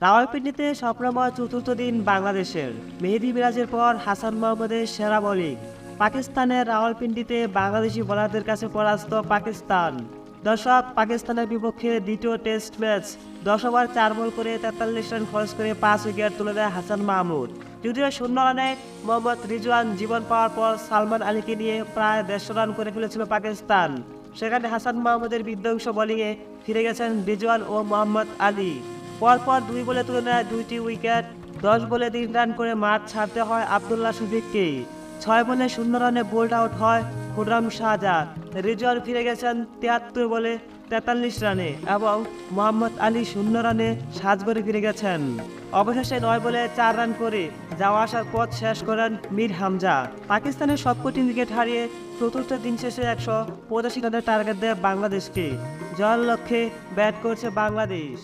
রাওয়ালপিন্ডিতে স্বপ্নময় চতুর্থ দিন বাংলাদেশের। মেহেদী মিরাজের পর হাসান মাহমুদের সেরা বোলিং। পাকিস্তানের রাওয়ালপিন্ডিতে বাংলাদেশি বোলারদের কাছে পরাস্ত পাকিস্তান। দর্শক, পাকিস্তানের বিপক্ষে দ্বিতীয় টেস্ট ম্যাচ 10 ওভার 4 বল করে 43 রান খরচ করে 5 উইকেট তুলে দেয় হাসান মাহমুদ। যদিও 0 রানে মোহাম্মদ রিজওয়ান জীবন পাওয়ার পর সালমান আলীকে নিয়ে প্রায় 150 রান করে ফেলেছিল পাকিস্তান। সেখানে হাসান মাহমুদের বিধ্বংস বোলিংয়ে ফিরে গেছেন রিজওয়ান ও মোহাম্মদ আলী। পরপর 2 বলে তুলে নেয় 2টি উইকেট। 10 বলে 3 রান করে মাঠ ছাড়তে হয় আবদুল্লাহ শফিককে। 6 বলে 0 রানে বোল্ড আউট হয় খুররাম শাহজাদ। রিজওয়ান ফিরে গেছেন 73 বলে 43 রানে এবং মোহাম্মদ আলী 0 রানে সাজঘরে ফিরে গেছেন। অবশেষে 9 বলে 4 রান করে যাওয়া আসার পথ শেষ করেন মীর হামজা। পাকিস্তানের সবকটি উইকেট হারিয়ে চতুর্থ দিন শেষে 185 রানের টার্গেট দেয় বাংলাদেশকে। জয়ের লক্ষ্যে ব্যাট করছে বাংলাদেশ।